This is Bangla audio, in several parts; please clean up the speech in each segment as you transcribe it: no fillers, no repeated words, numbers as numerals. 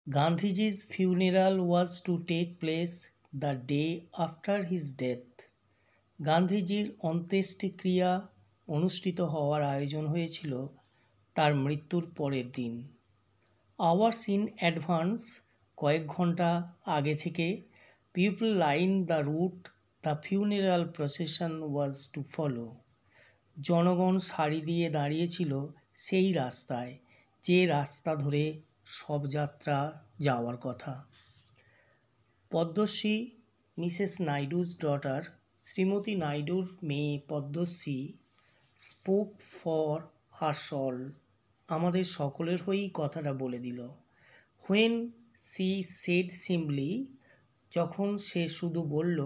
Gandhiji's funeral was to take place the day after his death. গান্ধীজির অন্ত্যেষ্টিক্রিয়া অনুষ্ঠিত হওয়ার আয়োজন হয়েছিল তার মৃত্যুর পরের দিন। আওয়ার্স ইন অ্যাডভান্স, কয়েক ঘন্টা আগে থেকে, people line the route the funeral procession was to follow. জনগণ সারি দিয়ে দাঁড়িয়েছিল সেই রাস্তায়, যে রাস্তা ধরে শবযাত্রা যাওয়ার কথা। পদ্মশ্রী মিসেস নাইডুজ ডটার, শ্রীমতী নাইডুর মেয়ে Padmashri, spoke for us all, আমাদের সকলের হয়েই কথাটা বলে দিল। হোয়েন সি সেড সিম্পলি, যখন সে শুধু বলল,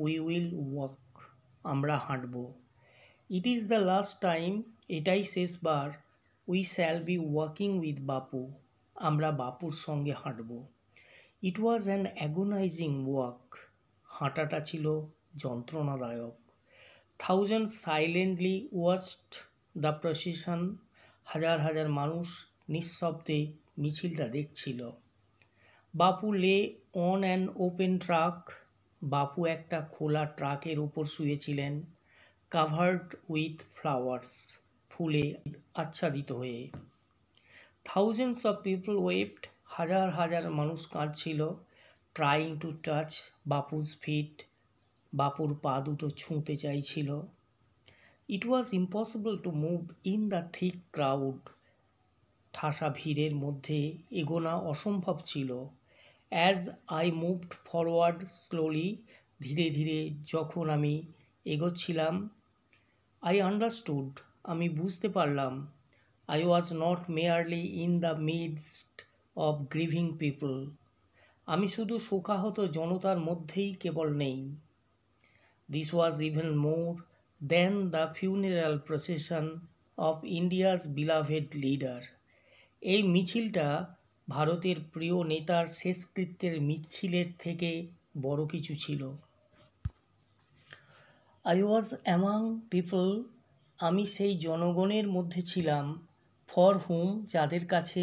উই উইল ওয়াক, আমরা হাঁটব। It is the last time, এটাই শেষবার, we shall be walking with Bapu, আমরা বাপুর সঙ্গে হাঁটব। It was an agonising walk, হাঁটাটা ছিল যন্ত্রণাদায়ক। Thousand silently watched the procession, হাজার হাজার মানুষ নিঃশব্দে মিছিলটা দেখছিল। বাপু lay on an open truck, বাপু একটা খোলা ট্রাকের উপর শুয়েছিলেন, কাভার্ড উইথ ফ্লাওয়ার্স, ফুলে আচ্ছাদিত হয়ে। থাউজেন্ডস অফ পিপল ওয়েপ্ট, হাজার হাজার মানুষ কাঁদছিল, trying to touch Bapu's feet, বাপুর পা দুটো ছুঁতে চাইছিল। It was impossible to move in the thick crowd, ঠাসা ভিড়ের মধ্যে এগোনা অসম্ভব ছিল। As I moved forward slowly, ধীরে ধীরে যখন আমি এগোচ্ছিলাম, আই আন্ডারস্টুড, আমি বুঝতে পারলাম, I was not merely in the midst of grieving people, আমি শুধু শোকাহত জনতার মধ্যেই কেবল নেই। This was even more than the funeral procession of India's beloved leader. এই মিছিলটা ভারতের প্রিয় নেতার শেষকৃত্যের মিছিলের থেকে বড় কিছু ছিল। I was among people, আমি সেই জনগণের মধ্যে ছিলাম, ফর হুম, যাদের কাছে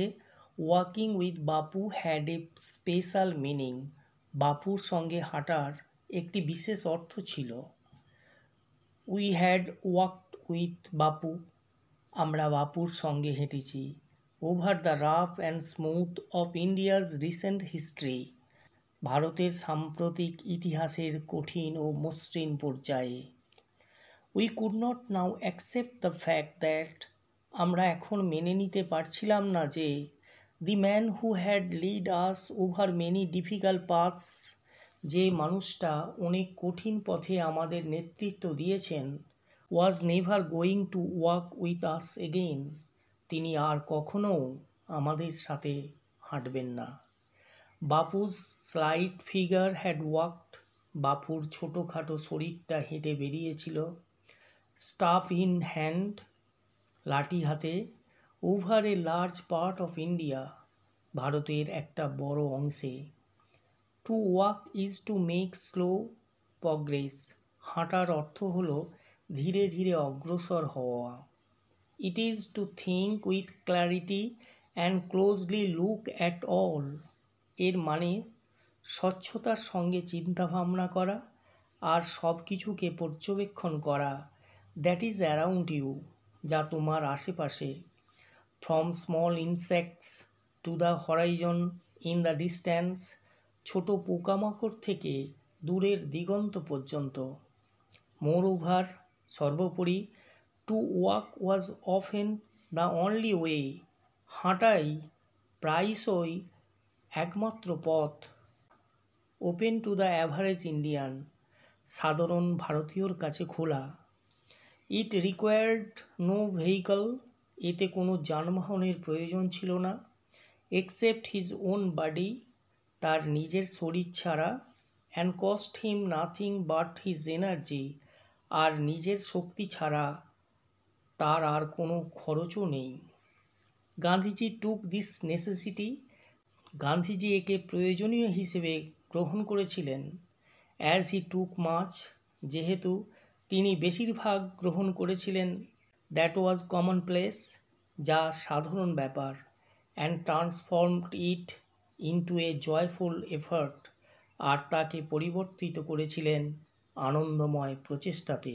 walking with Bapu had a special meaning, বাপুর সঙ্গে হাঁটার একটি বিশেষ অর্থ ছিল। We had walked with Bapu, আমরা বাপুর সঙ্গে হেঁটেছি। Over the rough and smooth of India's recent history, ভারতের সাম্প্রতিক ইতিহাসের কঠিন ও মসৃণ পর্যায়ে। We could not now accept the fact that, আমরা এখন মেনে নিতে পারছিলাম না যে, the man who had lead us over many difficult paths, যে মানুষটা অনেক কঠিন পথে আমাদের নেতৃত্ব দিয়েছেন, was never going to walk with us again, তিনি আর কখনো আমাদের সাথে হাঁটবেন না। Bapu's slight figure had walked, বাপুর ছোটোখাটো শরীরটা হেঁটে বেরিয়েছিল, স্টাফ ইন হ্যান্ড, লাঠি হাতে, over a large part of India, ভারতের একটা বড় অংশে। To walk is to make slow progress, হাঁটার অর্থ হল ধীরে ধীরে অগ্রসর হওয়া। It is to think with clarity and closely look at all, এর মানে স্বচ্ছতার সঙ্গে চিন্তাভাবনা করা আর সব কিছুকে পর্যবেক্ষণ করা, দ্যাট ইজ অ্যারাউন্ড ইউ, যা তোমার আশেপাশে। From small insects to the horizon in the distance, ছোটো পোকামাকড় থেকে দূরের দিগন্ত পর্যন্ত। মোর ওভার, সর্বোপরি, to walk was often the only way, হাঁটাই প্রায়শই একমাত্র পথ। Open to the average Indian, সাধারণ ভারতীয়র কাছে খোলা। ইট রিকোয়ার্ড নো ভেহিকল, এতে কোনো যানবাহনের প্রয়োজন ছিল না, এক্সেপ্ট হিজ ওন বডি, তার নিজের শরীর ছাড়া, and cost him nothing but his energy, আর নিজের শক্তি ছাড়া তার আর কোনো খরচও নেই। Gandhiji took this necessity, Gandhiji একে প্রয়োজনীয় হিসেবে গ্রহণ করেছিলেন। অ্যাজ হি টুক মাচ, যেহেতু তিনি বেশিরভাগ গ্রহণ করেছিলেন। দ্যাট ওয়াজ কমন প্লেস, যা সাধারণ ব্যাপার। And transformed it, into a joyful effort, আর তাকে পরিবর্তিত করেছিলেন আনন্দময় প্রচেষ্টাতে।